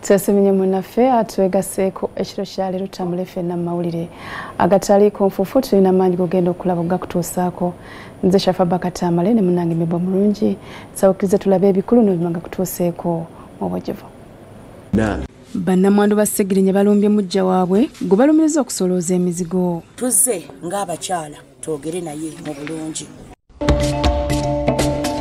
Ssegirinnya munaffe atwegaseeko ekiro kya leero tutambule ffenna mu mawulire agataliiko nfuufu tulina amaanyi gogenda okulaba gakutuusaako. Nze Shafa Bakatamale ne munnange Mibwa Mulungi nsawukirize tulabe ebikulu n'ebimanga kutuuseeko mu bwejjuvu. Bannamwandu ba Ssegirinnya balumbye Muggya waabwe gwe balumiriza okusolooza emizigo. Tuzze ng'abakyala twogere naye mu bulungi.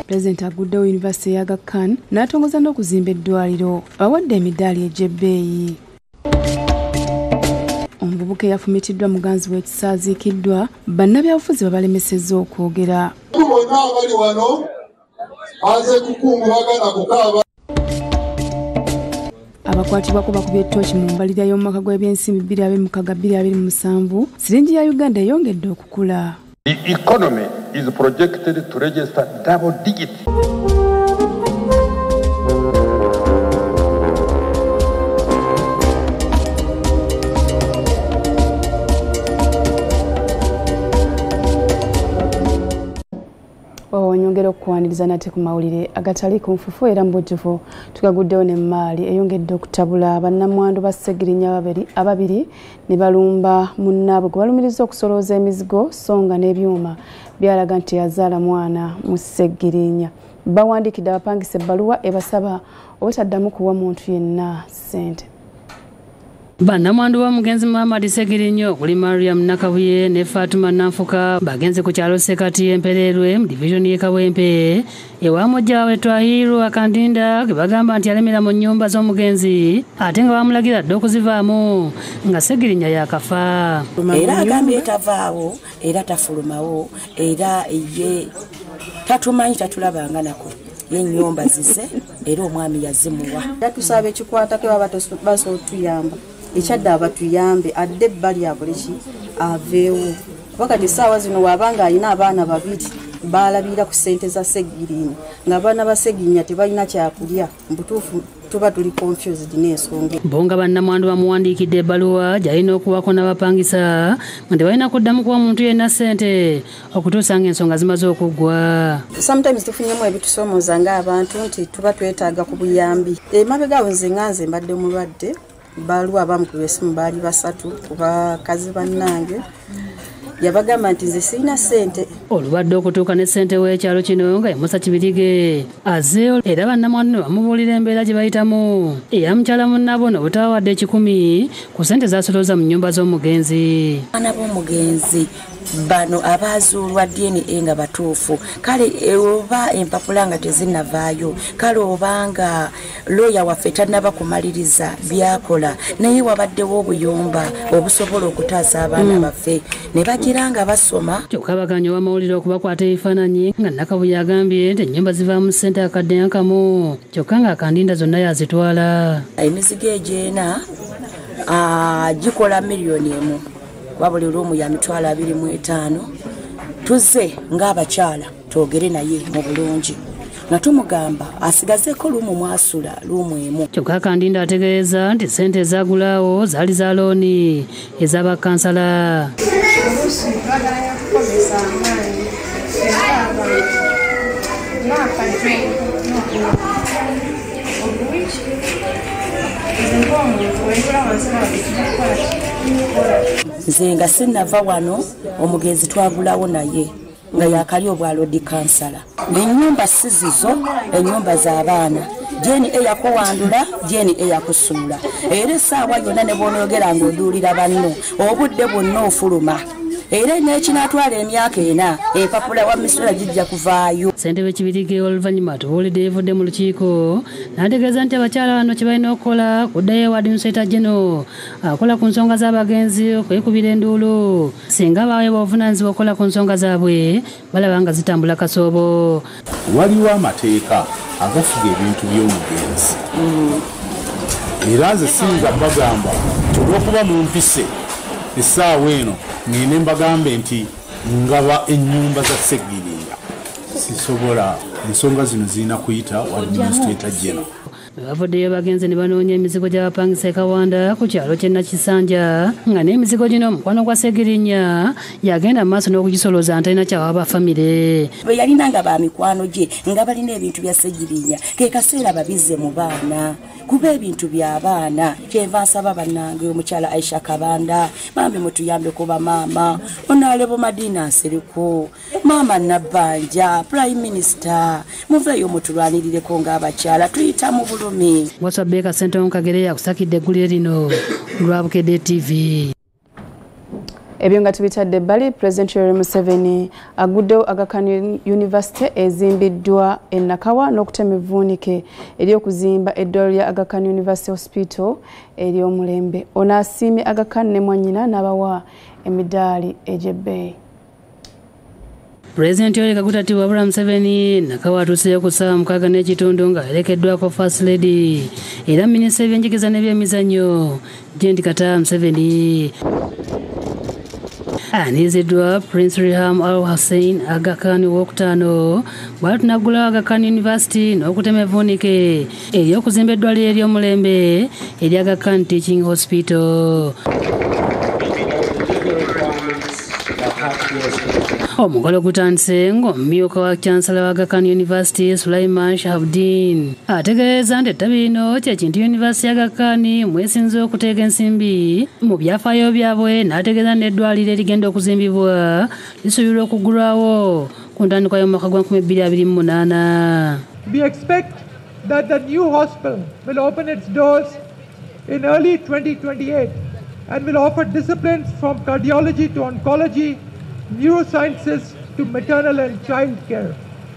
Pulezidenti aguddewo Yunivasite ya Aga Khan n'atongoza n'okuzimba eddwaliro awadde emidaali egy'ebbeeyi. Omuvubuka eyafumitiddwa muganzi w'ekisaaziikiddwa bannabyabufuzi babalemesezza okwogera. Bonna abali wano aze kukungubagana kukaaba. Abakwatibwako bakubye ettooki mu mbalirira y'omwaka gw'ebyensimbi 2026-2027 siringi ya Uganda eyongedde okukula. The economy is projected to register double digits. Nyongera okukwaniriza nate ku mawulire agataliiko nfufu era mu bujjuvu tugaguddewo ne Emmaali eyongedde okutabula bannamwandu ba Ssegirinnya ababiri ne balumba munnaabwe gwe balumiriza okusolooza emizigo so nga n'ebyuma byalaga nti yazaala mwana mu Ssegirinnya. Bawandiikidde abapangisa ebbaluwa ebasaba obutaddamu kuwa muntu yenna ssente. Bannamwandu b'omugenzi Muhammad Ssegirinnya okuli Mariam Nakabuye ne Fatuma Nanfuka bagenze ku kyalo Sekati Empererwe mu division y'e Kawempe ewa Muggya we Twahiru Akandinda ke bagamba nti alemera mu nnyumba z'omugenzi ate nga bamulagira dde okuzivaamu nga Ssegirinnya yakafa. Era agambye tavaawo era tafulumawo era ye tatumanyi tatulabanga nako y'ennyumba zize era omwami yazimuwa. Tusaba ekikwatako baba basootuyamba ekyadde abatuyambe adde ebbali akoleki aveewo wakati essaawa zino wabanga alina abaana babiri baalabira ku ssente za Ssegirinnya ng'abaana ba Ssegirinnya tebalina kyakulya mbutuufu tuba tuli confused n'ensonga. Bonga bannamwandu bamuwandiikidde ebbaluwa gy'alina okuwako n'abapangisa nga tebalina kuddamu kuwa muntu yenna ssente okutuusa ng'ensonga zimaze okuggwa. Sometimes tufunyemu ebitusoomooza ng'abantu nti tuba twetaaga ku buyambi. Emabegaawo nze nganze mbadde mulwadde baluwa abamukubye essimu baali 3 ku bakazi bannange yabagamba nti nze sirina ssente. Olubadde okutuuka ne ssente w'ekyalo kino nga Musa Kibirige azzeeyo era bannamwandu ne bamubuulira embeera gye bayitamu eya mukyala munnaabo n'obutawadde 10 ku ssente z'asolooza mu nnyumba z'omugenzi. Abaana b'omugenzi bano abaazuulwa DNA nga batuufu kale oba empapula nga tezinnavaayo kale obanga looya waffe tannaba kumaliriza byakola naye wabaddewo obuyumba obusobola okutaasa abaana baffe ne bagira nga basoma. Kyokka baganya ow'amawulire okubakwata ebifaananyi nga Nakabuye agambye nti ennyumba zivaamu ssente akadde akamu kyokka nga Akandinda zonna yazitwala. Emizigo egy'ena gikola $1 million wabuli lumu ya $25,000. Tuzze ng'abakyala twogere naye mu bulungi nga tumugamba asigazeeko lumu mwasula lumu emu. Kyokka Akandinda ategeeza nti ssente ezagulaawo zaali za looni ez'abakansala. Nze nga sinnava wano omugenzi twagulawo naye nga yakali obwalodi kansala. Ennyumba si zizo, ennyumba z'abaana jeni eyakuwandula jeni eyakusuula era essaawa yonna ne bw'onoogera ng'oduulira banno obudde bwonna ofuluma era n'ekinaatwala emyaka 4 empapula wa misula gijja kuvaayo. Ssentebe w'Ekibirige oluvannyuma tubuulidde evudde mu lukiiko n'ategeeza nti abakyala bano kye balina okukola kuddayo ewa Administrator General akola ku nsonga z'abagenzi okwekubira enduulu singa baweebwa obuvunaanyizibwa okukola ku nsonga zaabwe balaba nga zitambula kasoobo. Waliwo amateeka agafuga ebintu by'omugenzi era nze sinza bagamba olw'okuba mu mpise essaawa eno ngende mbagambe nti ngaba ennyumba za Ssegirinnya sisobola ensonga zino zirina kuyita wa Administrator General. Bavuddeyo bagenze ne banoonya emizigo gy'abapangisa e Kawanda ku kyalo ky'e Nakisanja nga n'emizigo gino omukwano gwa Ssegirinnya yagenda mu maaso n'okugisolooza ntalina kyawaba famire. Bwe yalina nga ba mikwano gye nga balina ebintu bya Ssegirinnya ke kaseera babize mu baana kuba ebintu by'abaana. Kyenva nsaba bannange omukyala Aisha Kabanda, bambi mutuyambe kuba maama Onalebo Madina Nseriku, maama Nabbanja, Prime Minister, muveeyo mutulwanirireko ng'abakyala tuyita mu bulumi. Wasabeka Sente Nkagere yakusakidde eggulire lino lwa Bukedde TV. Ebyo nga tubitadde ebbali, President Yoweri Museveni aguddewo Aga Khan University ezimbiddwa e Nakawa n'okutema evvuunike ery'okuzimba eddwaliro lya Aga Khan University Hospital ery'omulembe. Ono asiimye Aga Khan ne mwannyina n'abawa emidaali egy'ebbeeyi. President Yoweri Museveni Nakawa atuuseyo ku ssaawa 6:30 ng'alekeddwako First Lady era Minisita w'ebyenjigiriza n'ebyemizannyo Jendi Kata Museveni. Aniziddwa Prince Reham Al Hussein Aga Khan w'okutaano bw'atunaggulawo Aga Khan University n'okutema evvuunike ery'okuzimba eddwaliro ery'omulembe eri Aga Khan Teaching Hospital. Omugalo gutandise ng'omumyuka wa Chancellor wa Aga Khan University Sulaiman Shahabudin ategeeza nti ettabi lino kye kintu University ya Aga Khan mwesinze okuteeka ensimbi mu byafaayo byabwe, n'ategeeza n'eddwaliro erigenda okuzimbibwa lisuubirwa okuggulwawo ku ntandikwa y'omwaka gwa 2028. We expect that the new hospital will open its doors in early 2028 and will offer disciplines from cardiology to oncology, neurosciences to maternal and child care.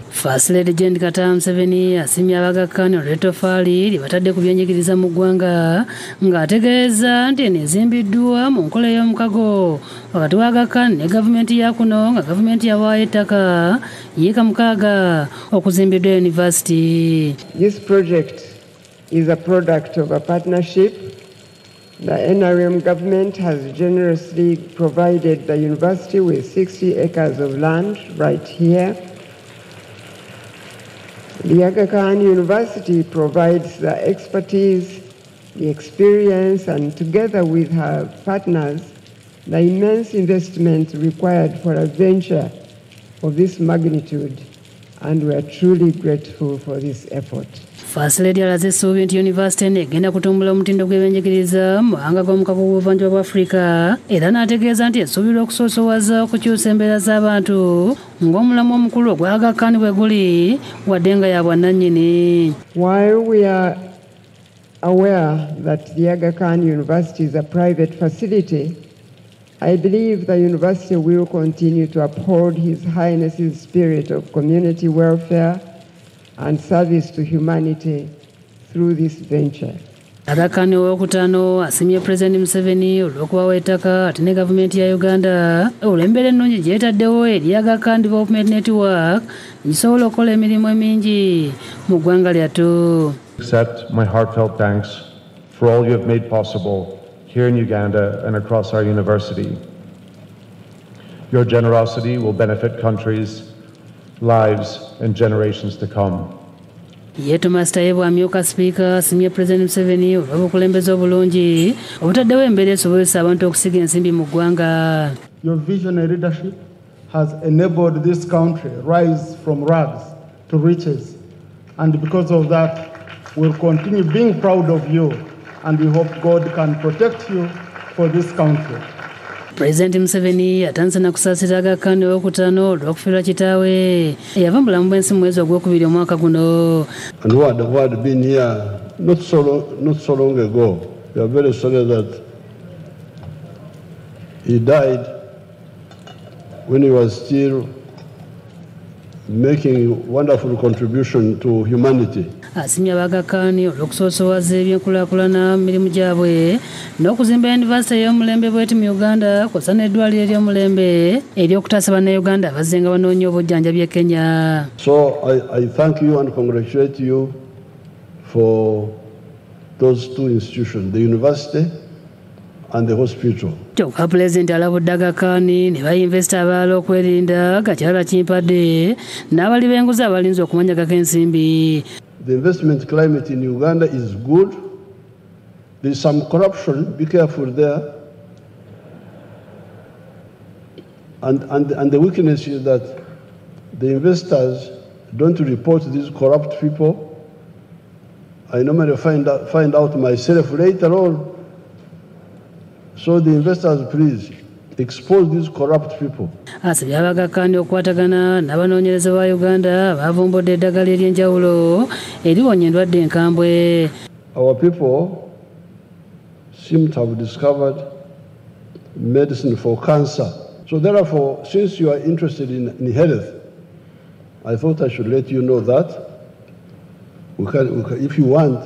First Lady Jendi Kata Museveni asimye Aga Khan olw'ettofaali lye batadde ku byenjigiriza mu ggwanga ng'ategeeza nti nezimbiddwa mu nkola y'omukago wakati wa Aga Khan ne gavumenti ya kuno nga gavumenti yawaayo ettaka yiika 6 okuzimbiddwa university. This project is a product of a partnership. The NRM government has generously provided the university with 60 acres of land right here. The Aga Khan University provides the expertise, the experience, and together with her partners, the immense investment required for a venture of this magnitude, and we are truly grateful for this effort. First Lady alaze essuubi nti University egenda kutumbula omutindo gw'ebyenjigiriza mu buwangwa bw'omukago gw'obuvanjuba bwa Afrika era n'ategeeza nti esuubirwa okusoosowaza okukyusa embeera z'abantu ng'omulamu omukulu ogwa Aga Khan bwe guli wadde nga ya bwannannyini. While we are aware that the Aga Khan University is a private facility, I believe the university will continue to uphold His Highness's spirit of community welfare and service to humanity through this venture. Aga Khan owokutaano asimye President Museveni olw'okubawa ettaka ate ne gavumenti ya Uganda olw'embeera ennungi gyetaddewo eri Aga Khan Development Network gisobola okukola emirimu emingi mu ggwanga lyattu. Accept my heartfelt thanks for all you have made possible here in Uganda and across our university. Your generosity will benefit countries, lives and generations to come. Yetu Master bw'amyuka Speaker asimye President Museveni olw'obukulembeze obulungi obutaddewo embeera esobozesa abantu okusiga ensimbi mu ggwanga. Your visionary leadership has enabled this country rise from rags to riches, and because of that we'll continue being proud of you, and we hope God can protect you for this country. President Museveni atanze na kusaasira Aga Khan owokutaano olw'okufiirwa kitaawe eyava mu bulamu bw'ensi mu mwezi ogwokubiri omwaka guno. And who had been here not so long ago, we are very sorry that he died when he was still making wonderful contribution to humanity. Asimye Aga Khan olw'okusoosowaza ebyenkulaakulana mu mirimu gyabwe n'okuzimba yunivasite ey'omulembe bw'eti mu Uganda kw'ossa n'eddwaliro ery'omulembe ery'okutaasa bannayuganda abazze nga banoonya obujjanjabi e Kenya. So I thank you and congratulate you for those two institutions, the university and the hospital. Kyokka Pulezidenti alabudde Aga Khan ne bayinvesita abalala okwerinda gakyala kimpadde n'abali b'enguzi abalinze okumanyagako ensimbi. The investment climate in Uganda is good. There is some corruption, be careful there. And the weakness is that the investors don't report these corrupt people, I normally find out myself later on. So the investors, please expose these corrupt people. Asabye abagakkaanya okukwatagana n'abanoonyereza ba Uganda bavumbudde eddagala ery'enjawulo eriwonya endwadde enkambwe. Our people seem to have discovered medicine for cancer. So therefore, since you are interested in health, I thought I should let you know that we can, if you want,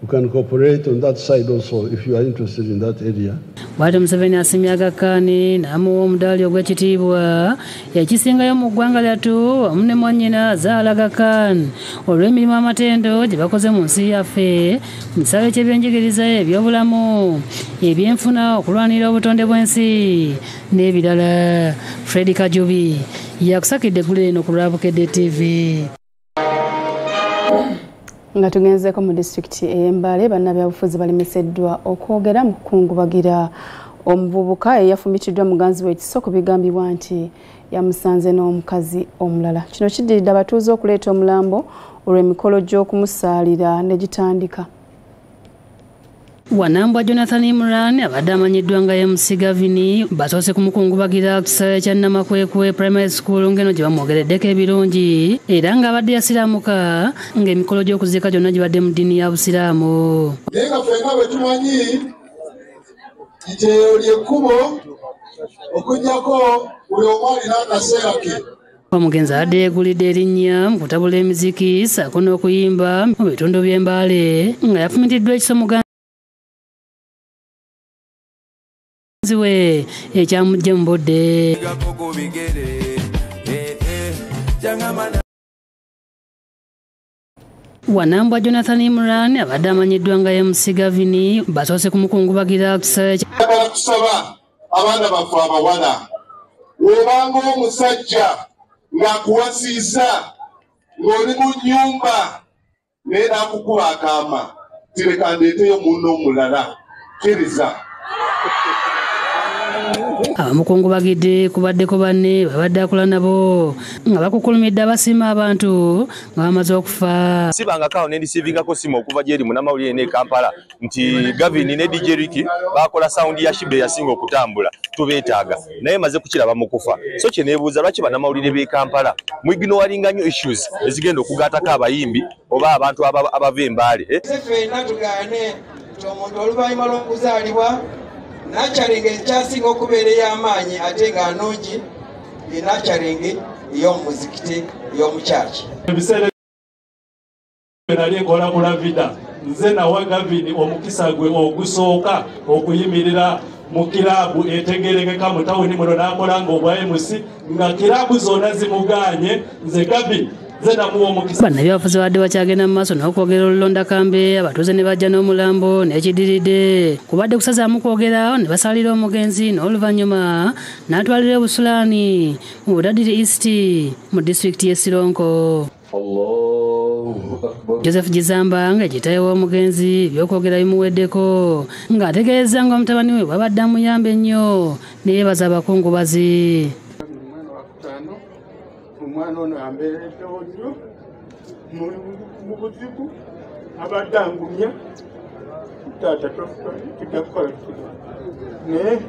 we can cooperate on that side also if you are interested in that area. Bw'atyo Museveni asimye agakkaani n'amuwa omudaali ogw'ekitiibwa ekisingayo mu ggwanga lyattu wamu ne mwannyina Zaala Gakkan olw'emirimu amatendo gye bakoze mu nsi yaffe mu kisale ky'ebyenjigiriza eby'obulamu ebyenfuna okulwanirira obutonde bw'ensi n'ebirala. Fred Kajubi yakusakidde eggulu lino ku lwa Bukedde TV. Nga tugenzeko mu disitulikiti ey'Embaale bannabyabufuzi balemeseddwa okwogera mu kukungubagira omuvubuka eyafumikiddwa muganzi w'ekiso ku bigambibwa nti yamusanze n'omukazi omulala. Kino kiddiridde abatuuze okuleeta omulambo olw'emikolo gy'okumusaalira ne gitandika. Wanambwa Jonathan Imran abadde amanyiddwa nga MC Gavini basoose kumukungubagira ku kisaawe kya Namakwekwe Primary School ng'eno gye bamwogereddeko ebirungi era ng'abadde yasiraamuka ng'emikolo gy'okuziika gyonna gibadde mu ddiini ya Busiraamu. Naye nga ffenna bwe tumanyi nti eyo ly'ekkubo okuggyako buli omu alina akaseera ke. Omugenzi abadde yeegulidde erinnya mu kutabula emiziki ssaako n'okuyimba mu bitundu by'Embaale nga yafumitiddwa ekiso muganzi we ekyamujja mu bodde. Wanambwa Jonathan Imran abadde amanyiddwa nga MC Gavini basoose kumukungubagira ku kisaawe Njagala kusaba abaana baffe abawala webanga omusajja ng'akuwasiisa ng'oli mu nnyumba naye n'akukuba akaama tireka ndeeteyo munno omulala kkiriza. Abamukungubagidde kubaddeko banne babadde akola nabo nga bakukulumidde abasiima abantu nga bamaze okufa. Sibangako ne ndisivingako simu okuva gyeri munamawulire ne Kampala nti Gavini ne DJ Ricky bakola sound ya Shibe yasinga okutambula tubeetaaga naye maze kukiraba mu kufa. So kye neebuuza lwaki bannamawulire b'e Kampala mwiginowalinga nnyo issues ezigenda okugaatako abayimbi oba abantu abava Embaale. Ffenna tugaane nti omuntu oluvannyuma lw'okuzaalibwa Nakyalenge ekyasinga okubeera ey'amaanyi ate nga nnungi ye nakyalenge ey'omuzikiti ey'omukyaki. Ebiseera nali ekola ku Lavida nze nawa Gavini omukisa gwe ogusooka okuyimirira mu kiraabu etegerekeka mu tawuni muno n'akola ng'obwa MC nga kiraabu zonna zimugaanye nze Gavini bannabyabufuzi badde bakyagenda mu maaso n'okwogera olulondakambe abatuuze ne bajja n'omulambo n'ekidiridde kubadde kusazaamu kwogera ne basalira omugenzi n'oluvannyuma n'atwalira Busulaani mu Budadiri East mu disitulikiti y'e Sironko. Joseph Gizamba nga ekitaye w'omugenzi by'okwogera bimuweddeko ng'ategeeza nga omutabani we bw'abadde amuyamba ennyo neyeebaza abakungubazi. Omwana ono ambeereddewo nnyo mu buzibu abadde angumya taata tujja kukola naye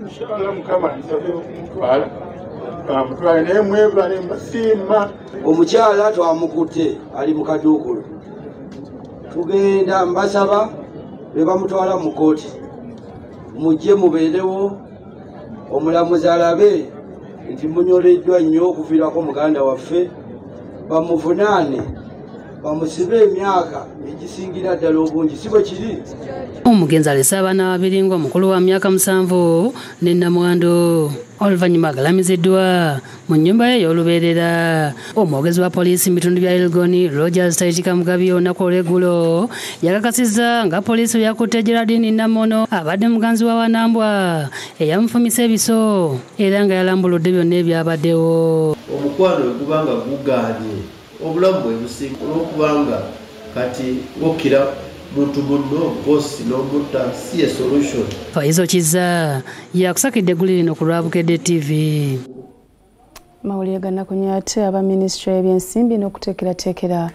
inshallah Mukama nsabe okumutwala amutwale naye mwebale mbasiima. Omukyala twamukutte ali mu kaduukulu tugenda mbasaba be bamutwala mu kooti mujje mubeerewo omulamuzi alabe nti munyoleddwa nnyo okuviirako muganda waffe bamuvunaane bamusibe emyaka egisingira ddala obungi si bwe kiri. Omugenzi alese abaana babiri ng'omukulu wa myaka 7 ne Nnamwandu oluvannyuma agalamiziddwa mu nnyumba ye ey'olubeerera. Omwogezi wa poliisi mu bitundu bya Elgoni Rogers Taitika Mugabi olunaku olw'eggulo yakakasizza nga poliisi yakutte Geraldine Namono abadde muganzi wa Wanambwa eyamufumisa ebiso era nga yalambuludde byonna ebyabaddewo. Omukwano bwe gubanga gugaanye obulamu bwe businga olw'okubanga kati wokkira muntu munno bosi n'omutta si ye solution. Faizo Kiza yakusakidde eggulu lino ku lwa Bukedde TV. mawulire gannakunyate aba minisitule y'ebyensimbi n'okuteekerateekera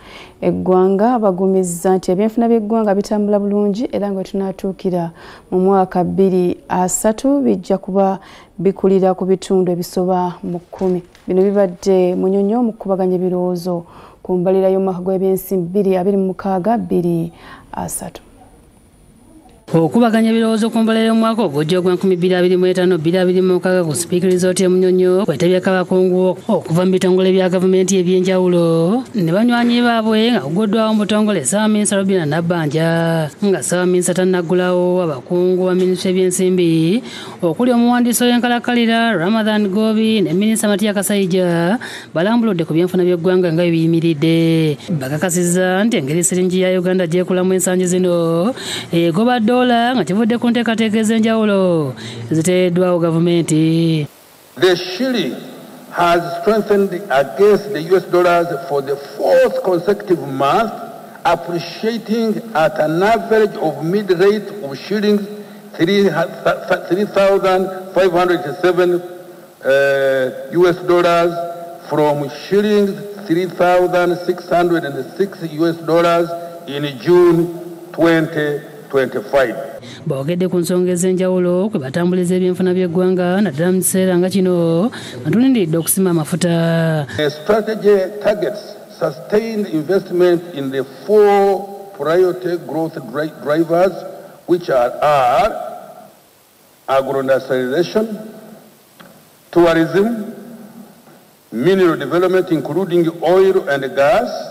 eggwanga bagumizza nti ebyenfuna by'eggwanga bitambula bulungi era nga tunatuukira mu mwaka 2030 bijja kuba bikulira ku bitundu ebisoba mu 10. Bino bibadde munyonyo mu kubaganya ebirowoozo ku mbalira y'omwaka gw'ebyensimbi 2026-2030. Okubaganya ebirowoozo ku mbalira y'omwaka ogujja ogwa 2025-2026 ku Speaker Resort e Munyonyo kwetebya kabakungu okuva mu bitongole bya gavumenti eby'enjawulo ne banywanyi baabwe nga kuguddwawo mu butongole Ssaabaminisita Robinah Nabbanja nga Ssaabaminisita tannaggulawo abakungu ba minisitule y'ebyensimbi okuli omuwandiisi w'enkalakkalira Ramadhan Gobi ne Minisita Matiya Kasaija balambuludde ku byenfuna by'eggwanga nga biyimiridde. Bakakasizza nti engeri siringi ya Uganda gyekulamu ensangi zino egoba nga kivudde ku nteekateeka ez'enjawulo eziteereddwawo gavumenti. The shilling has strengthened against the US dollars for the 4th consecutive month, appreciating at an average of mid-rate of shillings 3,507 US dollars from shillings 3,606 US dollars in June 2025. Boogedde ku nsonga ez'enjawulo kwe batambuliza ebyenfuna by'eggwanga naddala mu kiseera nga kino nga tulindiridde okusima amafuta. The strategy targets sustained investment in the 4 priority growth drivers, which are agro-industrialization, tourism, mineral development including oil and gas,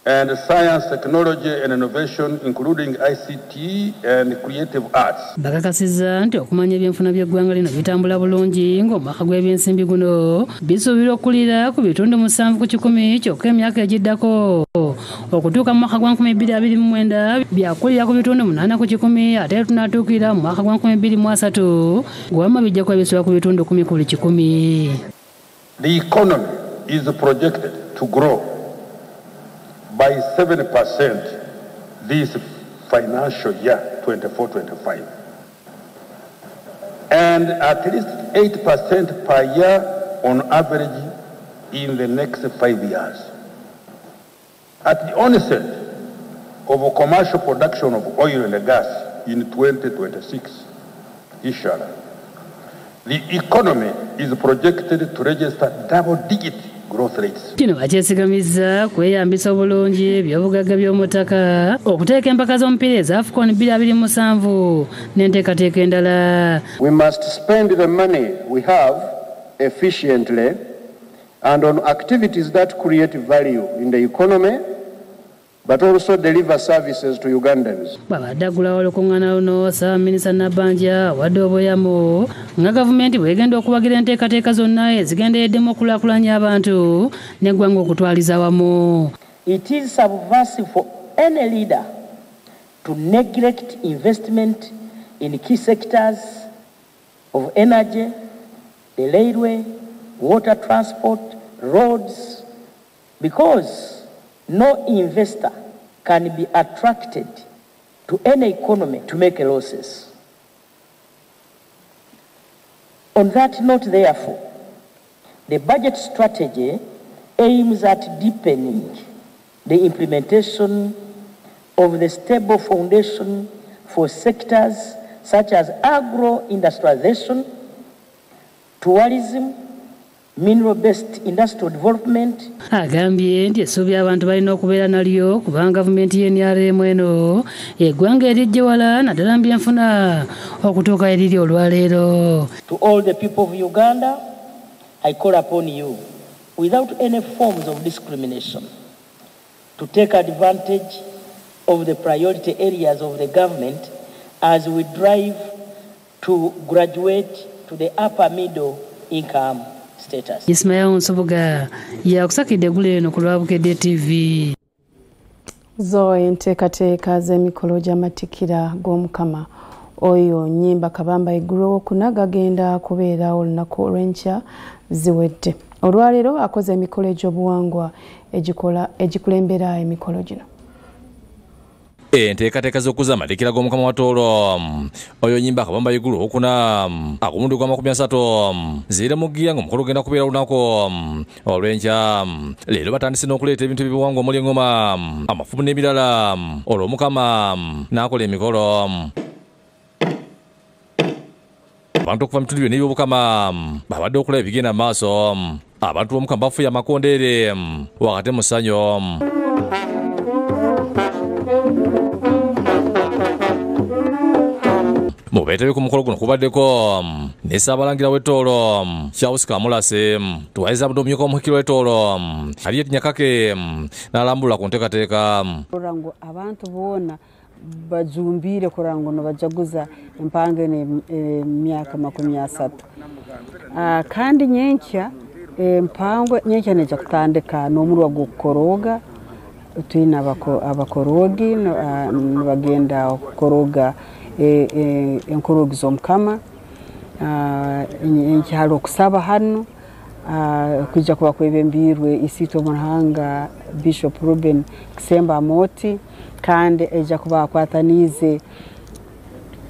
and science, technology and innovation including ICT and creative arts. Bakakasizza nti okumanya ebyenfuna by'eggwanga lino bitambula bulungi ng'omwaka gw'ebyensimbi guno bisuubirwa okukulira ku bitundu 7 ku 10 kyokka emyaka egiddako okutuuka mu mwaka gwa 2029 byakulira ku bitundu 8 ku 10 ate tunatuukira mu mwaka gwa 2030 gwamma bijja kuba bisoba ku bitundu 10 ku 10. The economy is projected to grow by 7% this financial year 24-25 and at least 8% per year on average in the next 5 years. At the onset of commercial production of oil and gas in 2026, inshallah, the economy is projected to register double-digit growth rates. Kino bakyesigamiza kweyambisa obulungi ebyobugagga by'omutaka okuteeka empaka z'omupiira eza AFCON 2027 n'enteekateeka endala. We must spend the money we have efficiently and on activities that create value in the economy but also deliver services to Ugandans. Babadde aggulawo olukuŋŋaana luno Ssaabaminisita Nabbanja wadde obweyamo nga gavumenti bw'egenda okuwagira enteekateeka zonna ezigendereddemu okulaakulanya abantu n'eggwanga okutwaliza wamu. It is subversive for any leader to neglect investment in key sectors of energy, the railway, water transport, roads, because no investor can be attracted to any economy to make losses. On that note, therefore, the budget strategy aims at deepening the implementation of the stable foundation for sectors such as agro-industrialization, tourism, mineral-based industrial development. Agambye nti essuubi abantu balina okubeera nalyo kubanga gavumenti y'NRM eno eggwanga erijje wala naddala mu byenfuna okutuuka eriri olwaleero. To all the people of Uganda, I call upon you, without any forms of discrimination, to take advantage of the priority areas of the government as we drive to graduate to the upper middle income status. Ismail Nsobuga yakusakidde gule eno ku Bukedde TV. Zo enteekateeka z'emikolo gy'amatikkira g'Omukama oyo nnyimba Kabamba Igulu okunaga genda kubeera olunaku olw'enkya ziwedde. Olwaleero akoze emikolo egy'obuwangwa egikulembera emikolo gino. enteekateeka z'okuza amatikira g'omukama wa toolo oyo nyimba akabamba igulu okuna akumudu gwa 30 ziire Muggya ng'omukolo genda kubeera lunaku olw'enkya leero batandise n'okuleeta ebintu ebiwangwa omuli engoma amafumu n'ebirala olwo omukama n'akola emikolo abantu okuva mu bitundu byonna eby'obukama babadde okulaba ebigenda mu maaso abantu b'omukama bafuye amakondeere wakati mu ssanyu mubeetebe ku mukolo guno kubaddeko ne Ssaabalangira w'ettoolo Charles Kamulase tuwayiza abudde omumyuka w'omuhikiro w'ettoolo Harriet Nyakake n'alambulula ku nteekateeka ngo abantu boona bajumbire kuranga ngo bajaguza empango emyaka 30 kandi nyenkya empango nyenkya neja kutandika n'omurwa gw'okukoroga tuyina abakorogi bagenda kukoroga enkorogi z'omukama enkyalo okusaba hano kujja kuba kwebembirwe isiito omuhanga Bishop Ruben Kisemba Amoti kandi eja kuba akwatanize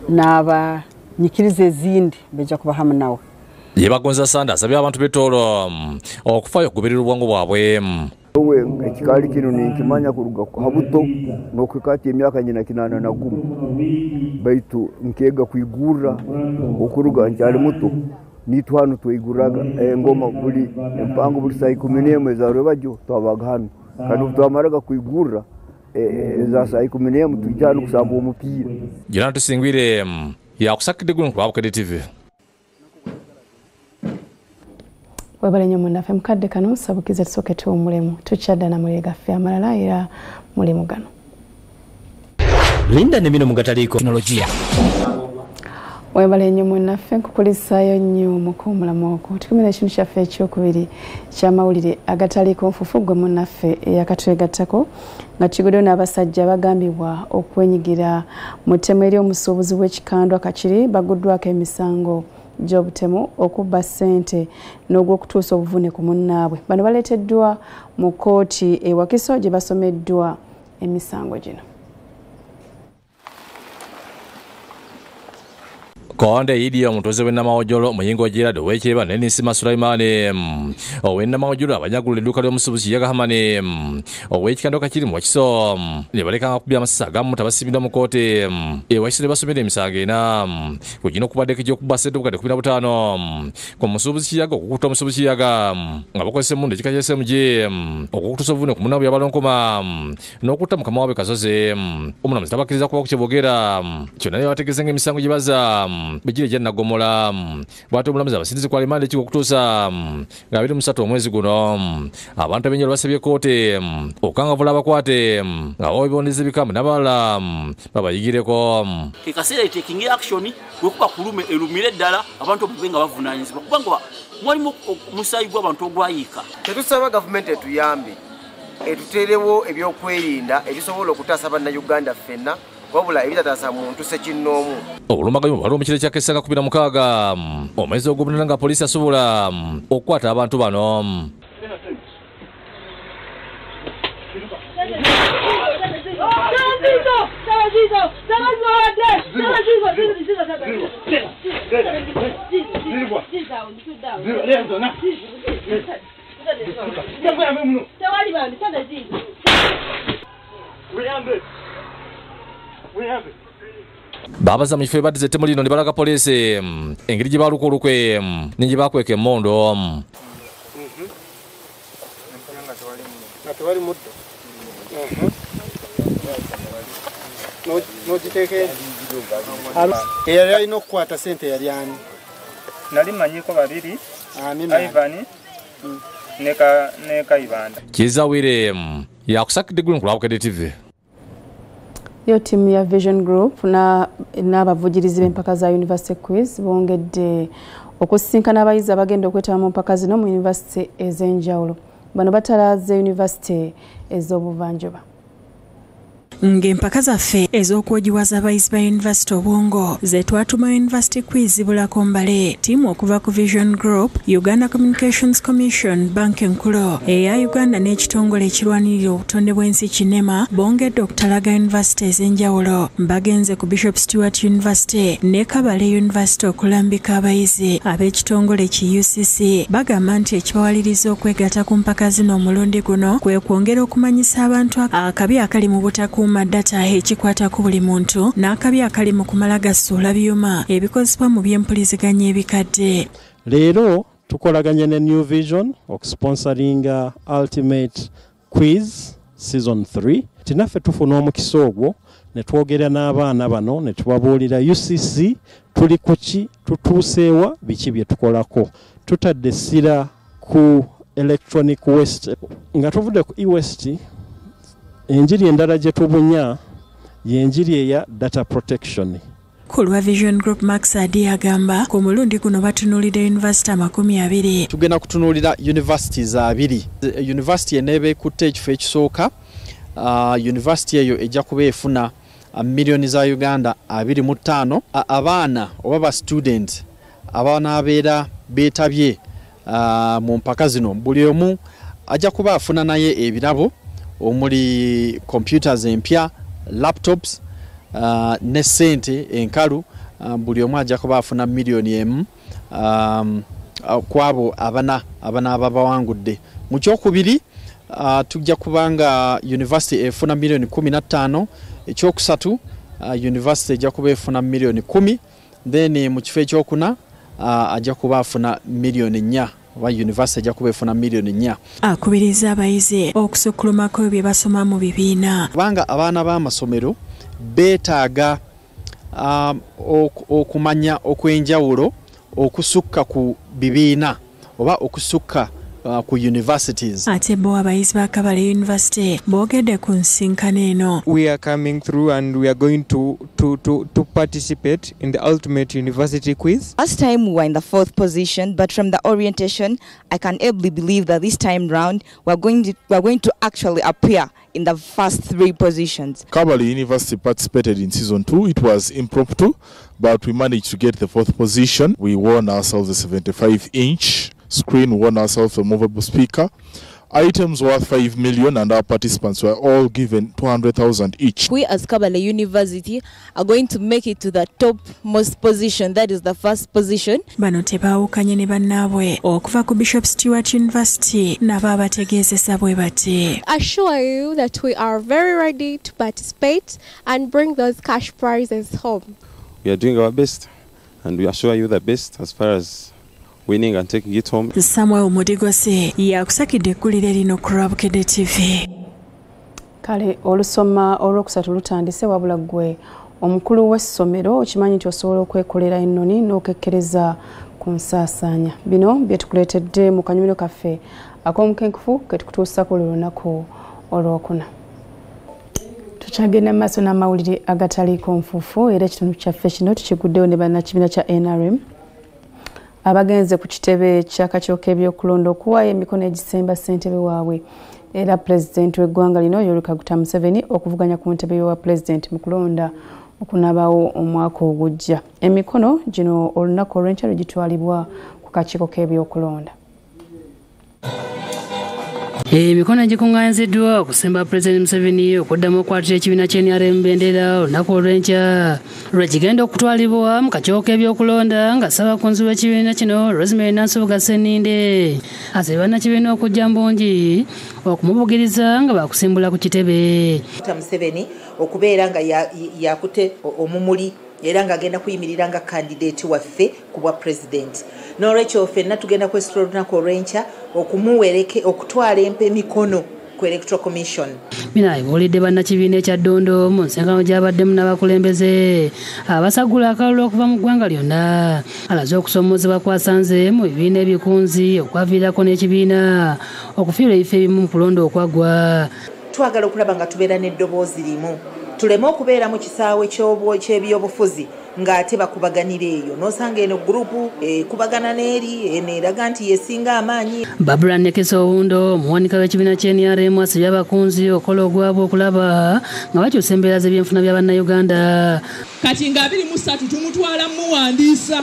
n'aba nyikirize ezindi beja kuba hamu nawe yebagonza sanda asabye abantu b'ettoolo okufaayo okugoberera obwangu bwabwe owe ekikaali kino ninkimanya kuruga habuto n'okwikati emyaka nyina 81 baitu nkega kwigurra okuruga nkyali muto nitu hano twiguraga engoma buli empango buli saa 11 ezarwe bajo twabaga hano kandi twamaraga kwigurra za saa 11 tujyana kusamba omupira Jonathan Tusingwire yakusakidde gulu kwa Bukedde TV webalenye munaffe mukadde kano sabukize tusoke tuwumulemu tukyadda na mulegaffe amalala era mulimu gano linda ne bino mugataliiko teknologia webalenye munaffe nkukulisaayo nnyo mukuumulamu okwo tukumira ekintu kyaffe ekyokubiri kyamawulire agataliiko nfufu gwe munaffe eyakatwegattako nga kiguddeo n'abasajja bagambibwa okwenyigira mu ttemu ery'omusuubuzi w'ekikandwa Kakiri baguddwako emisango gy'obutemu okubba ssente n'ogw'okutuusa obuvune ku munnaabwe bano baleeteddwa mu kkooti e Wakiso gye basomeddwa emisango gino Konde idi omutuuze w'Ennamawojolo muyingo Gerard ow'Ekyeba ne Nisima Sulaimani ow'Ennamawojolo abanyagulula edduuka ly'omusuubuzi Kiyaga Hamani ow'ekikandwa Kakiri mu Wakiso ne balekanga kubya amasasi agamu tabasibidwa mu kkooti e Wakiso ne basomera emisango ena ku gino okubaddeko egy'okubba ssente obukadde 15 ku musuubuzi Kiyaga okukuta omusuubuzi Kiyaga nga bakozesa emmundu ekika ky'SMG okukutuusa obuvune ku munnaabwe Yabalonkoma n'okutta mukama waabwe Kazoze omulamuzi tabakkiriza kuba ku kye boogera kyonna ne bategeeza ng'emisango gye baza bijire jana gomola bwatu omulamuzi abasindizi kwa limande kiko okutuusa nga 23 omwezi guno abantu abenjolo basabye kkooti okukangavula abakwate nga babiboneza ebikamu n'abalala babayigireko kekaseera taking action wekuba kulume erumire ddala abantu okubenga bavunaanyizibwa kubanga mwalimu omusaayi gw'abantu ogwayiika tetusaba gavumenti etuyambe etuterewo ebyokwerinda ebisobola okutaasa bannayuganda ffenna wabula ebitataasa muntu sekinnoomu obulumbaganyi bwali omukiro kyakesanga 16 omwezi ogw'omulala nga poliisi asobola okukwata abantu bano babaza mu kifo ebaddiza ettemu lino ne balaga poliisi engeri gye baaluka olukwe ne gye baakweka emmondo eyali alina okukwata sente yali ani nali manyiko babiri Ivan ne Kaibanda Kizawire yakusakidde gulu ku Bukedde TV yo timu ya Vision Group n'abavugirizi b'empaka za University Quiz bongedde okusisinkana abayizi abagenda okwetaba mu mpaka zino mu university ez'enjawulo bano batalaze university ez'obuvanjuba ng'empaka zaffe ez'okwogiwaza abayizi ba University Obwongo ze twatuma University Quiz zibulako mbale. Ttiimu okuva ku Vision Group, Uganda Communications Commission, Banka Enkulu eya Uganda n'ekitongole ekirwanirira obutonde bw'ensi Kinema bongedde okutalaga University ez'enjawulo. Bagenze ku Bishop Stewart University ne Kabale University okulambika abayizi ab'ekitongole ki UCC. Bagamba nti ekibawaliriza okwegatta ku mpaka zino omulundi guno kwe kwongera okumanyisa abantu akabi akali mu butakuuma data ekikwata ku buli muntu n'akabi akali mu kumala gasuula byuma ebikozesebwa mu by'empuliziganya ebikadde. Leero tukolaganye ne New Vision okusponsoringa Ultimate Quiz Season 3. Tinaffe tufuna omukisa ogwo ne twogera n'abaana bano ne tubabuulira UCC tuli ku ki, tutuuseewa, biki bye tukolako. Tutadde essira ku electronic waste. Nga tuvudde ku e-waste, enjiri endala gye tubunya y'enjiri eya data protection. Ku lwa Vision Group Max Adi agamba ku mulundi guno batunuulira University 20. Tugenda kutunuulira universities 2. University eneeba ekutte ekifo ekisooka. University eyo ejja kuba efuna millioni za Uganda 25. Abaana oba ba student abanaabeera beetabye mu mpaka zino buli omu ajja kuba afuna naye ebirabo omuli computers empya, laptops ne ssente enkalu. Buli omu ajja kuba afuna millioni 1 kwabo abanaaba bawangudde. Mu kyokubiri tujja kubanga university efuna millioni 15. Ekyokusatu university ejja kuba efuna millioni 10. Then mu kifo ekyokuna ajja kuba afuna millioni 4. Wa university ejja kuba efuna millioni 4. Akubiriza abayizi okusukkulumako bye basoma mu bibiina. Kubanga abaana b'amasomero beetaaga okumanya okwenjawulo okusukka ku bibiina oba okusukka ku universities. Ate bo abayizi ba Kabale University boogedde ku nsinkano eno. We are coming through and we are going to participate in the Ultimate University Quiz. Last time we were in the 4th position, but from the orientation I can ably believe that this time round we are going to actually appear in the first 3 positions. Kabale University participated in season 2. It was impromptu, but we managed to get the 4th position. We won ourselves a 75-inch screen, won ourselves a movable speaker. Items worth 5 million, and our participants were all given 200,000 each. We as Kabale University are going to make it to the topmost position, that is the first position. Bano tebaawukanye ne bannaabwe okuva ku Bishop Stewart University nabo abategeezesa bwe bati. Assure you that we are very ready to participate and bring those cash prizes home. We are doing our best and we assure you the best as far as winning and taking it home. Samuel Mudigose yakusakidde ekkulire lino ku Bukedde TV. Kale olusoma olwokusatu lutandise wabula gwe omukulu w'essomero okimanyi nti osobola okwekolera ennoni n'okekkereza ku nsaasaanya. Bino bye tukuleetedde mu kanyumiro kaffe ak'omukenkufu ke tukutuusako lunaku olwokuna. Tukyagenda maaso n'amawulire agataliiko nfuufu era ekitundu kyaffe kino tukiguddewo ne bannakibiina kya NRM abagenze ku kitebe ky'akakiiko ebyokulonda okuwaayo emikono egisemba ssentebe waabwe era pulezidenti w'eggwanga lino Yoweri Kaguta Museveni okuvuganya ku ntebe y'obwa pulezidenti mu kulonda okunabawo omwaka ogujja. Emikono gino olunaku olw'enkya lwe gitwalibwa ku kakiiko k'ebyokulonda. Emikono egikuŋŋaanyiziddwa okusemba Pulezidenti Museveni okuddamu okukwatira ekibiina ky'NRM bendera olunaku olw'enkya lwe gigenda okutwalibwa mu kakiiko k'ebyokulonda nga ssaabakunzi w'ekibiina kino Rosemary Nansubuga Sseninde asabye bannakibiina okujja mbungi okumubugiriza nga bakusimbula ku kitebe. Museveni okubeera nga yakute omumuli era ng'agenda kuyimirira nga kandidate waffe ku bwa pulezidenti. N'olwekyo ffenna tugenda kwesitula olunaku olw'enkya okumuwereke okutwala emikono ku Electoral Commission. Bino abibuulidde bannakibiina ekya Ddondo mu nsengano gy'abaddemu n'abakulembeze abasagula akalulu okuva mu ggwanga lyonna. Alaze okusomoozebwa kwasanze mu bibiina ebikunzi okwaviirako n'ekibiina okufiirwa ebifo ebimu mu kulonda okwaggwa. Twagala okulaba nga tubeera n'eddoboozi limu. tuleme okubeera mu kisaawe ky'ebyobufuzi ng'ate bakubaganira eyo n'osanga eno gurupu kubagana n'eri eno eraga nti yesinga amaanyi. Babula Nekesa Owundo omuwanika w'ekibiina ky'NRM asabye abakunzi okukola ogwabwe okulaba nga bakyusa embeera z'ebyenfuna bya bannayuganda. Kati nga 23 tumutwala muwandiisa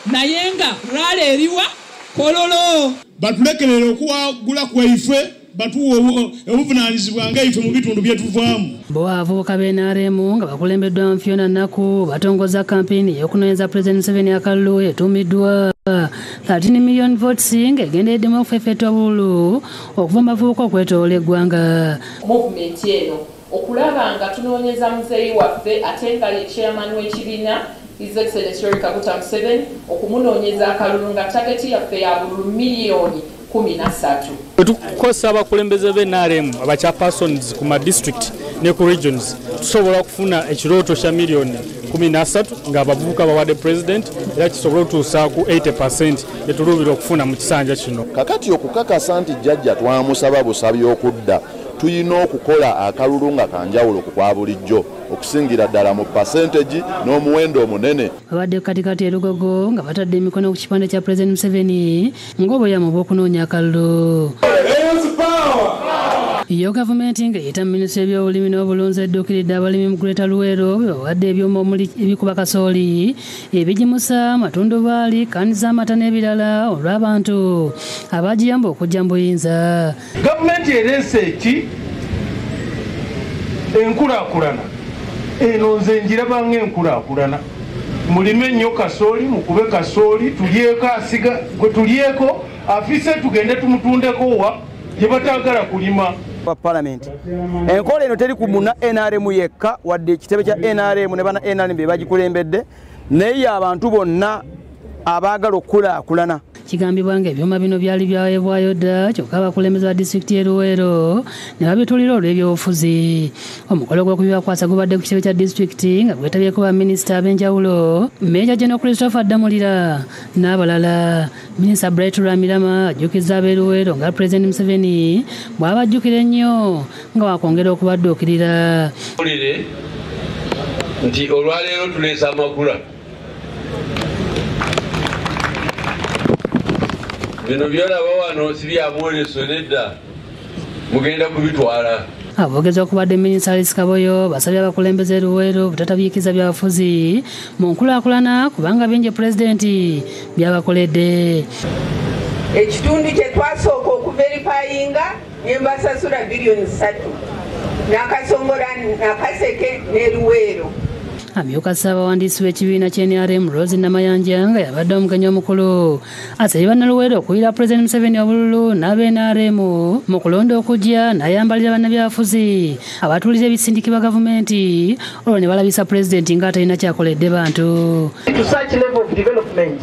naye nga rala eriwa kololo batulekerera okuwagula kwaife batuwa obuvunaanyizibwa ngaife mu bitundu byetuvaamu. Bo abavubuka b'NRM nga bakulembeddwa Fiona Naku batongoza kampeyini ey'okunoonyeza President Museveni akalulu etuumiddwa 13 million votes ng'egendereddemu okufeefeeta obululu okuva mu bavubuka okwetoola eggwanga. Movement eno okulaba nga tunoonyeza muzeeyi waffe ate nga ye chairman w'ekibiina His Excellency Yoweri Kaguta Museveni okumunoonyeza akalulu nga tageti yaffe ya bululu miliyoni 13. Tukosa abakulembeze b'NRM abachapersons ku ma district ne ku regions tusobola okufuna ekirooto kya miliyoni 13 nga abavubuka bawadde president era kisobola okutuusa ku 80% etuluubira okufuna mu kisanja kino. Kakati okukakasa nti jjajja twamusaba busabi okudda tuyina okukola akalulu nga kanjawulo ku kwa bulijjo okusingira ddala mu percentage n'omuwendo omunene. Babadde katikati erugogo nga batadde emikono ku kipande kya President Museveni ng'obuyamo bw'okunoonya akalulu. Iyo gavumenti nga eyita minisitule by'obulimi n'obulunzi edduukiridde abalimi mu Greater Luweero bawadde ebyuma omuli ebikuba kasooli ebigimusa matundubaali kandi z'amata n'ebirala olw'abantu abagiyamba okujja mu buyinza. Gavumenti ereese eki enkulaakulana eno nze njiraba ng'enkulaakulana mulime nnyo kasooli mukube kasooli tulyeko asiga gwe tulyeko afise tugende tumutundeko wa gye bataagala kulima. Parliament enkola eno teri ku muna NRM yekka wadde ekitebe kya NRM ne bana NRM be bagikulembedde naye abantu bonna abaagala okukulaakulana. Kigambibwa ng'ebyuma bino byali byaweebwayo dda kyokka abakulembeze ba disitulikiti y'e Luweero ne babitulira olw'ebyobufuzi. Omukolo gw'okubibakwasa gubadde ku kitebe kya disitulikiti nga gwetabyeko baminisita ab'enjawulo Meeja General Christopher Damulira n'abalala. Minisita Bright Lwamirama ajjukizza ab'e Luweero nga President Museveni bw'abajjukira ennyo nga wakwongera okubadduukirira. Nti olwaleero tuleesa amakula bino byolaba wano si bya mwoleso nedda mugenda kubitwala. Aboogezi okubadde minisita Alice Kaboyo basabye abakulembeze Luweero butatabiikiza byabufuzi mu nkulaakulana kubanga bingi pulezidenti byabakoledde. Ekitundu kye twasooka okuverifayinga ne mbasasula biliyoni 3 n'akasongola nakaseke ne Luweero. Amyuka Ssaabawandiisi w'ekibiina ky'NRM Rose Namayanja nga yabadde omugenyi omukulu asabye bannaluweero okuyira President Museveni obululu n'ab'NRM mu kulonda okujja n'ayambalira bannabyabufuzi abatuulira ebisindikibwa gavumenti olwo ne balabisa pulezidenti ng'atalina kyakoledde bantu. To such level of development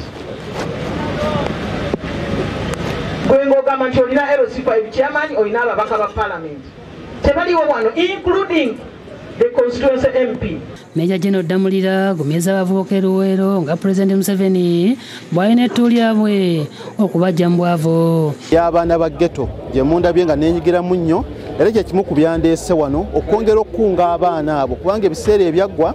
gwenga ogamba nti olina LC5 chairman olina ababaka ba parliament tebaliwo wano including the constituency MP. Meeja General Damulira gumyeza abavubuka e Luweero nga President Museveni bw'alina ettu lyabwe okubajja mu bwavu. Y'abaana ba ghetto gye mundabye nga neenyigiramu nnyo era kye kimu ku byandeese wano okwongera okukunga abaana abo kubanga ebiseera ebyaggwa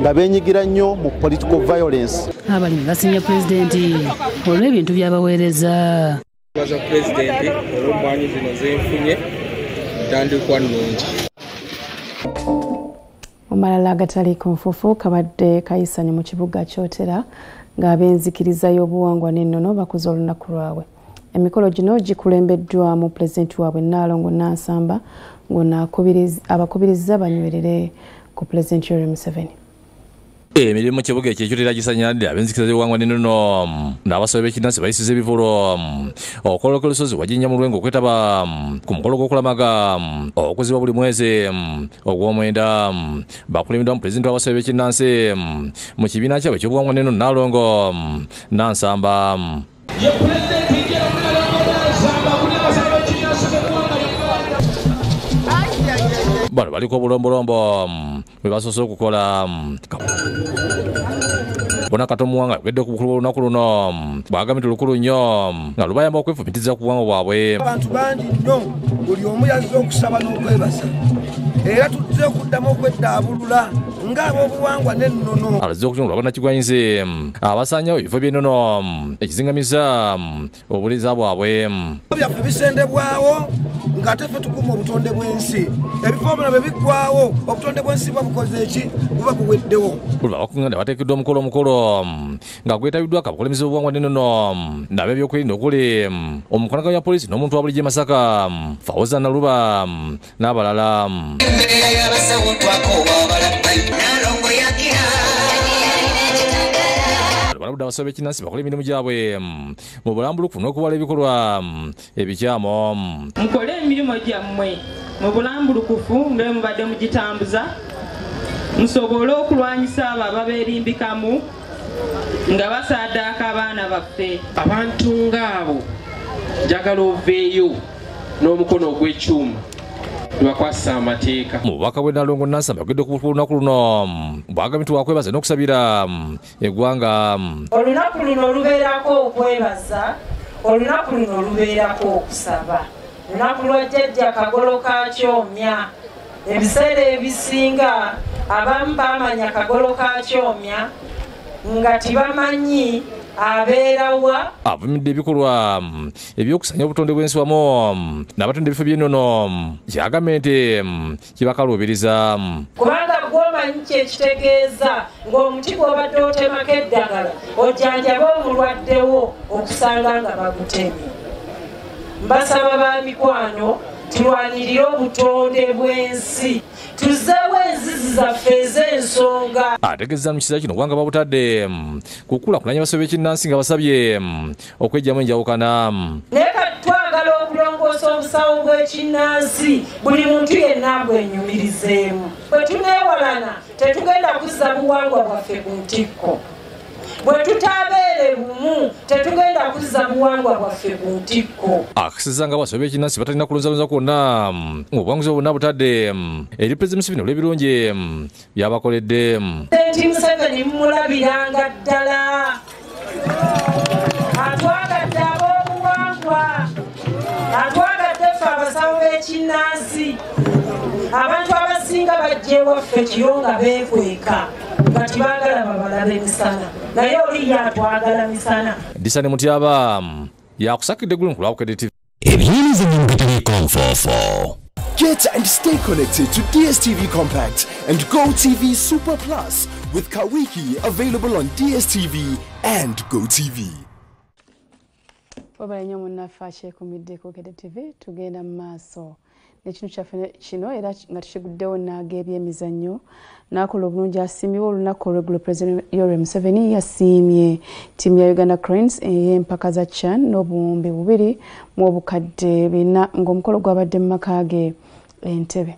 nga beenyigira nnyo mu political violence. Abalimi basinye pulezidenti olw'ebintu by'abaweereza. Baza pulezidenti olw'emmwanyi zino zenfunye ntandikwa nnungi. Omalala agataliiko nfufu kabadde kayisani mu kibuga Kyotera ng'ab'enzikiriza y'obuwangwa n'ennono bakuze olunaku lwabwe. Emikolo gino gikulembeddwa mu pulezidenti waabwe Nnaalongo Nansamba ng'abakubiriza banywerere ku pulezidenti Yoweri Museveni. Emirimu mu kibuga ekyekyotera gisanyalidde ab'enzikiriza y'obuwangwa n'ennono n'abasawo b'ekinnansi bayisiza ebivulo okwolooka olusozi wajinnya mu lwengo okwetaba ku mukolo gw'okulamaga okuziba buli mwezi ogw'omwenda bakulembeddwa mu pulezidenti w'abasawo b'ekinnansi mu kibiina kyabwe ekyobuwangwa n'ennono Nnaalongo Nansamba. Bano baliko obulombolombo bwe basoose okukola bona katomuwanga yogedde ku lunaku luno bwagambye nti lukulu nnyo nga lubayamba okwefumitiza ku bwangu bwabwe. Abantu bangi nnyo buli omu yazze okusaba n'okwebaza era tuzze okuddamu okweddabulula ng'ab'obuwangwa n'ennono. Abazze okutunula bannakigwanyize abasaanyawo ebifo by'ennono ekizingamiza obuliza bwabwe. Byaffe bisendebwawo ng'ate ffe tukuuma obutonde bw'ensi. Ebifo bino bwe biggwawo obutonde bw'ensi buba bukoze eki? Buba buweddewo. Abakungaana bateekeddwa omukolo nga gwetabiddwako abakulembeze b'obuwangwa n'ennono n'ab'ebyokwerinda okuli omukolaganya wa poliisi n'omuntu wa bulijjo Masaka Fawza Naluba n'abalala. Balabudde abasawo b'ekinnansi bakola emirimu gyabwe mu bulambulukufu n'okuwala ebikolwa ebikyamu. Mukole emirimu gyammwe mu bulambulukufu nga mubadde mugitambuza, musobole okulwanyisa abo ababeerimbikamu nga basaadaaka abaana baffe. Abantu ng'abo njagala oveeyo n'omukono ogw'ekyuma bakwasa amateeka. Mubaka bwe Nalongo Nansa bagedde ku lunaku luno bwagambye twakwebaza n'okusabira eggwanga. Olunaku luno lubeerako okwebaza, olunaku luno lubeerako okusaba. Lunaku lwa jjajja Kagolo ka Kyomya. Ebiseera ebisinga abamu baamanya Kagolo ka Kyomya nga tibamanyi abeerawa. Avumidde ebikolwa ebyokusanya obutonde bw'ensi wamu n'abatonde ebifo by'ennono kyagambye nti kibakaluubiriza. Kubanga gw'omanyi kyekitegeeza ng'omuti gw'obadde otemako eddagala ojjanjaba omulwaddewo okusanga nga bagutemye. Mbasaba ba mikwano tulwanirire obutonde bw'ensi, tuzzeewo enzizi zaffe ez'ensonga. Ategeeza mu kiseera kino gwanga babutadde kukulaakulanya abasawo b'ekinnansi nga basabye okwejjamu enjawukana. Naye kati twagala okulongoosa obusawo bw'ekinnansi buli muntu yenna bwenyumirizeemu. Bwe tuneewalana tetugenda kuzza buwangwa bwaffe ku ntikko. Bwe tutabeere bumu tetugenda kuzza buwangwa bwaffe ku ntikko. Akasiza nga abasawo b'ekinnansi batalina kulonzalonza kwonna obuwanguzi bwonna butadde eri Pulezidenti Museveni olw'ebirungi byabakoledde. Pulezidenti Museveni mumulabiranga ddala. Atwagadde ab'obuwangwa, atwagadde ffe abasawo b'ekinnansi. Abantu abasinga bajja ewaffe kiro nga beekweka nga tibaagala babalabe misana, naye oli yatwagala misana. Disane Mutyaba yakusakidde eggulu ku Bukedde TV. Ebyenizanyo mu katale konfofo. Get and stay connected to DSTV Compact and GoTV Super Plus with Kawiki available on DSTV and GoTV. Wabala nnyo munnaffe akyekuumidde ku Bukedde TV tugenda mu maaso n'ekintu kyaffe kino era nga tukiguddewo n'ag'ebyemizannyo n'akola obulungi asiimibwa olunaku olw'eggulo Pulezidenti Yoweri Museveni yasiimye ttiimu ya Uganda Cranes ey'empaka za CHAN n'obuwumbi 2 mu obukadde 4 ng'omukolo gwabadde mu maka ge Entebbe.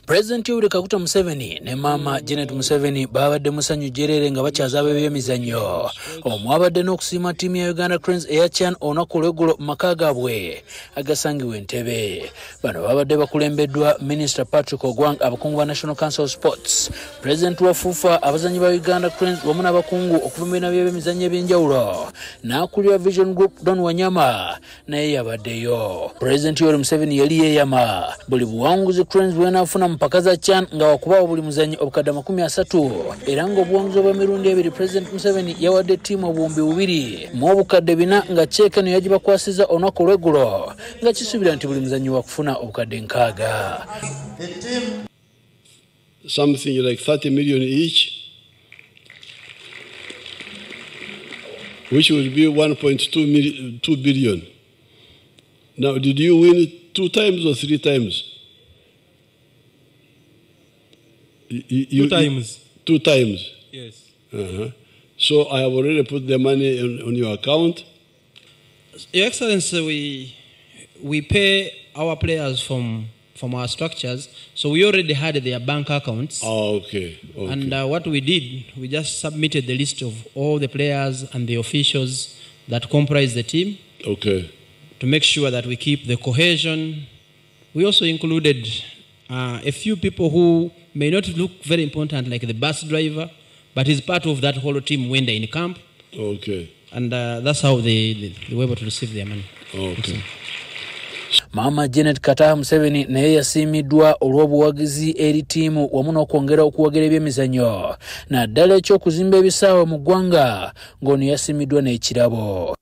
President Yoweri Kaguta Museveni ne Maama Janet Museveni babadde musanyu jerere nga bakyaza abebyemizannyo. Omwabadde n'okusiima ttiimu ya Uganda Cranes eya CHAN olunaku olw'eggulo mu maka gaabwe agasangibwa Entebbe. Bano babadde bakulembeddwa Minister Patrick Ogwang, abakungu ba National Council of Sports, President wa FUFA, abazannyi ba Uganda Cranes wamu n'abakungu okuva mu bibiina by'ebyemizannyo eby'enjawulo, n'akulira Vision Group Don Wanyama naye yabaddeyo. President Yoweri Museveni yali yeeyama buli buwanguzi Cranes bwenaafuna mpaka za CHAN nga wakubawo buli muzannyo obukadde 30 era ng'obuwanguzi obw'emirundi 2 President Museveni yawadde ttiimu obuwumbi 2 mu obukadde 4 nga cheeke eno yagibakwasiza olunaku olw'eggulo nga kisuubira nti buli muzannyo wakufuna obukadde 6. Something like 30 million each, which would be 1.2 billion. Now, did you win 2 times or 3 times? 2 times. 2 times. Yes. So I have already put the money on your account. Your Excellency, we pay our players from our structures, so we already had their bank accounts. Oh, okay. And what we did, we just submitted the list of all the players and the officials that comprise the team. Okay. To make sure that we keep the cohesion. We also included a few people who may not look very important, like the bus driver, but is part of that whole team when they're in camp. Okay. and that's how they were able to receive their money. Okay. Mama Janet Kataha Museveni naye yasiimiddwa olw'obuwagizi eri ttiimu wamu n'okwongera okuwagira ebyemizannyo naddala eky'okuzimba ebisaawe mu ggwanga ng'ono yasiimiddwa n'ekirabo.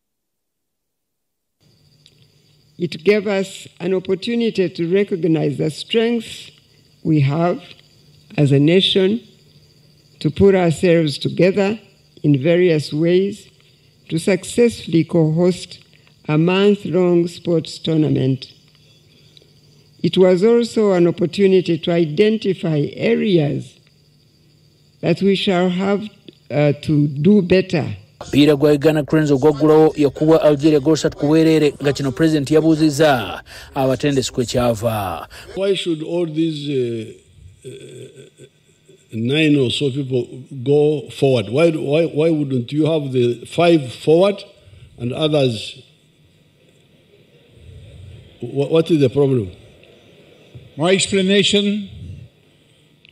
It gave us an opportunity to recognize the strengths we have as a nation, to put ourselves together in various ways to successfully co-host a month-long sports tournament. It was also an opportunity to identify areas that we shall have to do better. Pira gwa Uganda Cranes ogwaggulawo yakubwa Algeria gol 3 kuweerere nga kino president yabuuzizza abatendesi kwe kyava. Why should all these 9 or so people go forward? Why wouldn't you have the 5 forward and others? What is the problem? My explanation,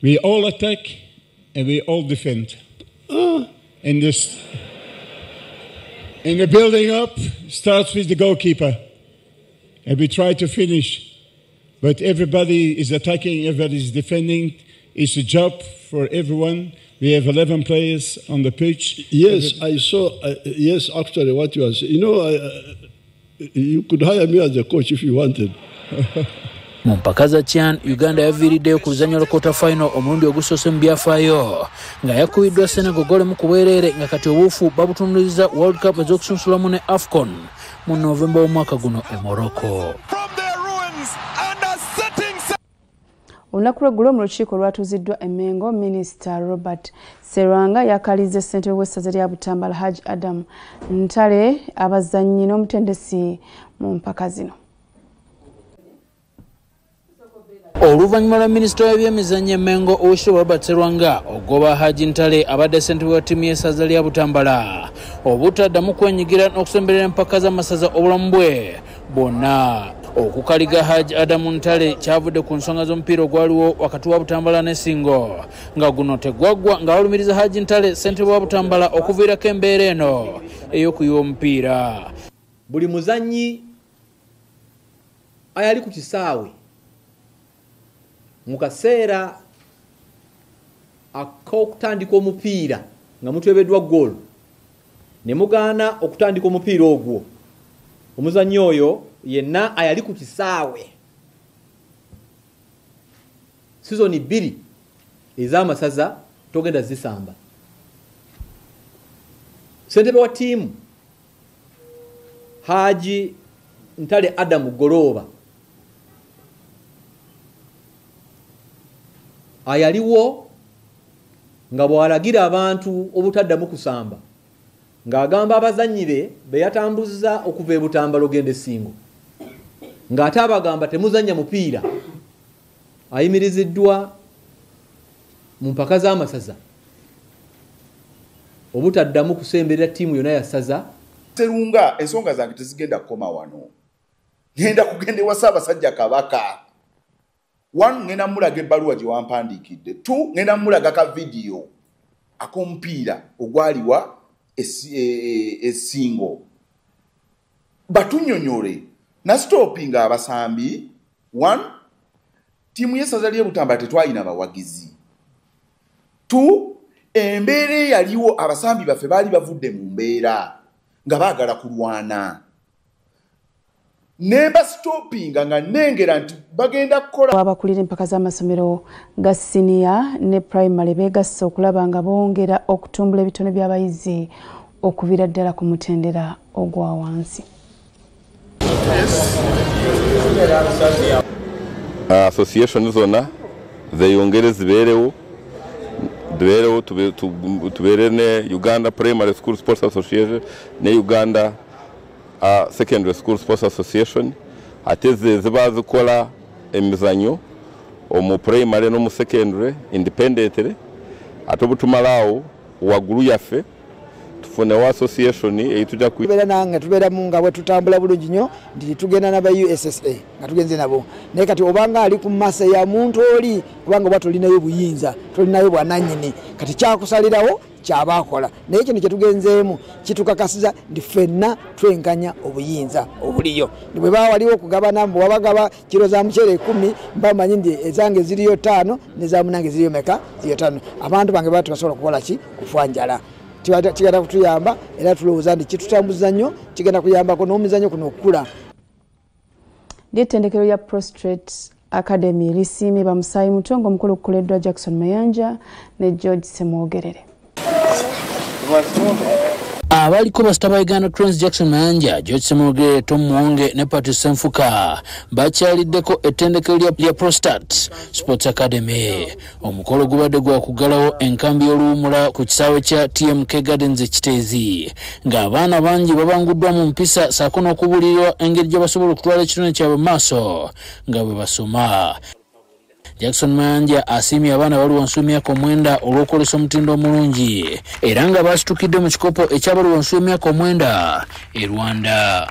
we all attack and we all defend. And the building up starts with the goalkeeper. And we try to finish. But everybody is attacking, everybody is defending. It's a job for everyone. We have 11 players on the pitch. Yes, I saw, yes, actually what you are saying. You know, you could hire me as a coach if you wanted. Mu mpaka za CHAN, Uganda yaviiriddeyo ku luzannya lwa quarter final omulundi ogusoose mu byafaayo nga yakubiddwa Senegal gole mu kuweerere nga kati obuufu babutunuliza World Cup ez'okusunsulamu ne AFCON mu Novemba w'omwaka guno e Morocco. Olunaku lw'eggulo mu lukiiko lwatuuziddwa e Mengo, Minisita Robert Serwanga yakaliza ssentebe w'essaza lya Butambala Hajji Adam Ntale abazannyi n'omutendesi mu mpaka zino. Oluvannyuma lwa minisita w'ebyemizannyo e Mengo Owekitiibwa Robert Serwanga ogoba Hajji Ntale abadde ssentebe wa ttiimu y'essaza lya Butambala obutaddamu kwenyigira n'okusemberera empaka z'amasaza obulamu bwe bonna. Okukaliga Hajji Adamu Ntale kyavudde ku nsonga z'omupiira ogwaliwo wakati wa Butambala ne Singo nga guno tegwaggwa nga walumiriza Hajji Ntale ssentebe wa Butambala okuviirako embeera eno ey'okuyiwa omupiira. Buli muzannyi ayali ku kisaawe mu kaseera ak'okutandika omupiira nga muteebeddwa ggoolo ne mugaana okutandika omupiira ogwo, omuzannyi oyo yenna ayali ku kisaawe sizoni 2 ez'amasaza togenda zisamba. Ssentebe wa ttiimu Hajji Ntale Adamu Goloba ayaliwo nga bw'alagira abantu obutaddamu kusamba ng'agamba abazannyi be yatambuzza okuva e Butambala ogenda e Singo ng'ate abagamba temuzannya mupiira ayimiriziddwa mu mpaka z'amasaza obutaddamu kusemberera ttiimu yonna ya ssaza. Serunga ensonga zange tezigenda kukoma wano, ngenda kugenda ewa Ssaabasajja Kabaka. 1 ngenda mulaga ebbaluwa gye wampandiikidde. 2 ngenda mulaga ka vidiyo ak'omupiira ogwaliwa e Singo batunyonyole na stoppinga abasambi. 1 tiimu y'essaza ly'e Butambala tetwalina bawagizi. 2 embeera yaliwo abasambi baffe baali bavudde mu mbeera nga baagala kulwana. Nemba stoppinga nga nengera nti bagenda kukola. Abakulira empaka z'amasomero ga senior ne primary beegasse okulaba nga bongera okutumbula ebitone by'abayizi okubira ddala ku mutendera ogwa wansi. Association zona zeyongere ziberewo tubere ne Uganda Primary School Sports Association ne Uganda Secondary School Sports Association ate ziba zikola emizanyo omu primary no mu secondary independently ate obutumalawo waggulu yaffe tufunewo association eyitujja tubeera nange tubeera mu nga bwe tutambula bulungi nnyo nti tugenda n'aba USSA nga tugenze nabo naye kati obanga ali ku maaso ya muntu oli kubanga oba tolinayo buyinza tolinayo bwanannyini kati kyakusalirawo kyabakola naye kino kye tugenzeemu kitukakasiza ndi ffenna twenkanya obuyinza obuliyo bwe baba waliwo okugabana mbu wabagaba kiro za muceere 10 mbamanyi ndi ezange ziriyo 5 ne za munange ziriyo meka ziriyo 5 abantu bange baba tebasobola kukola ki kufanjala kigenda kutuyamba era tulowooza nti kitutambuza nnyo kigenda kuyambako n'omuzannyo kuno okukula. Ly'ettendekero lya Prostrate Academy lisiimye bamusaayi mutongo omukulu okukoleddwa Jackson Mayanja ne George Semwogerere. Abaliko basita ba Uganda Cranes Jackson Mayanja, George Semwogerere, Tom Muwonge ne Patrice Senfuka bakyaliddeko ettendekero lya Prostate Sports Academy. Omukolo gubadde gwa kuggalawo enkambi y'oluwummula ku kisaawe kya TMK Gardens ekiteezi ng'abaana bangi babanguddwa mu mpisa saako n'okubuulirwa engeri gye basobola okutwala ekitone kyabwe mu maaso nga bwe basoma. Jackson Mayanja asiimye abaana bali wansi w'emyaka 9 olw'okukozesa omutindo omulungi era nga basitukidde mu kikopo ekyabali wansi w'emyaka 9 e Rwanda.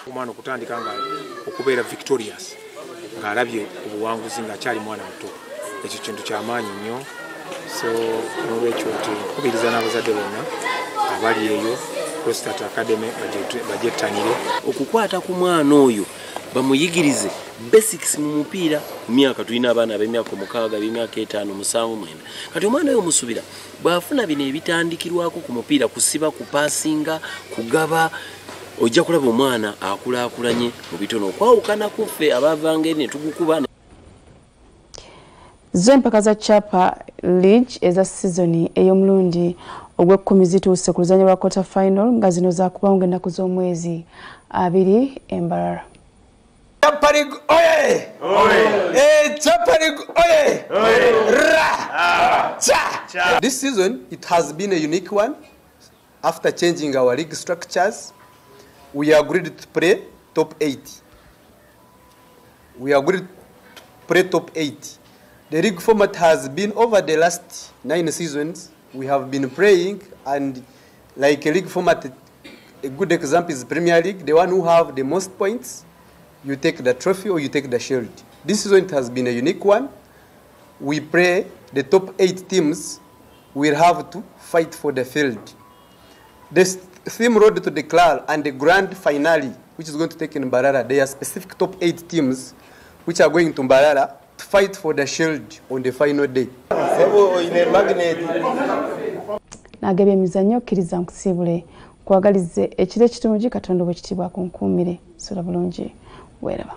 Omwana okutandika nga okubeera victorious ng'alabye obuwanguzi ng'akyali mwana muto ekyo kintu kyamaanyi nnyo so n'olwekyo nkubiriza n'abazadde bonna abali eyo Prostate Academy bagyettanire okukwata ku mwana oyo bamuyigirize basics mu mupiira ku myaka tulina abaana ab'emyaka 6 ab'emyaka 5 7 9 kati omwana oyo musubira bw'afuna bino ebitandikirwako ku mupiira kusiba kupasinga kugaba ojja kulaba omwana akulaakulanye mu bitono okwawukana kuffe abavanga ne tugukuba. Z'empaka za Chapa League eza sizoni ey'omulundi ogw'ekkumi zituuse ku luzannya lwa quarter final nga zino zaakubawonga ennaku z'omwezi 2 Embarara. Chapa League oye! Chapa League oye! Ra! Cha! This season it has been a unique one. After changing our league structures, we agreed to play top 8. We agreed to play top 8. The league format has been over the last 9 seasons. We have been playing, and like a league format, a good example is Premier League. The one who have the most points, you take the trophy or you take the shield. This season it has been a unique one. We play the top 8 teams will have to fight for the field. The theme road to the Clal and the grand finale, which is going to take in Mbarara, there are specific top 8 teams which are going to Mbarara to fight for the shield on the final day. Nagebye emizannyo okkiriza nkusiibule kwagalize ekiro ekirungi Katonda bwe kitibwa ku nkuumire sula bulungi weeraba.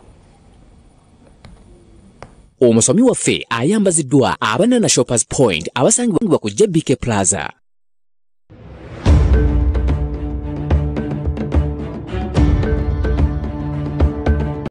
Omusomi waffe ayambaziddwa Abanana Shoppers Point abasangibwa ku JBK Plaza.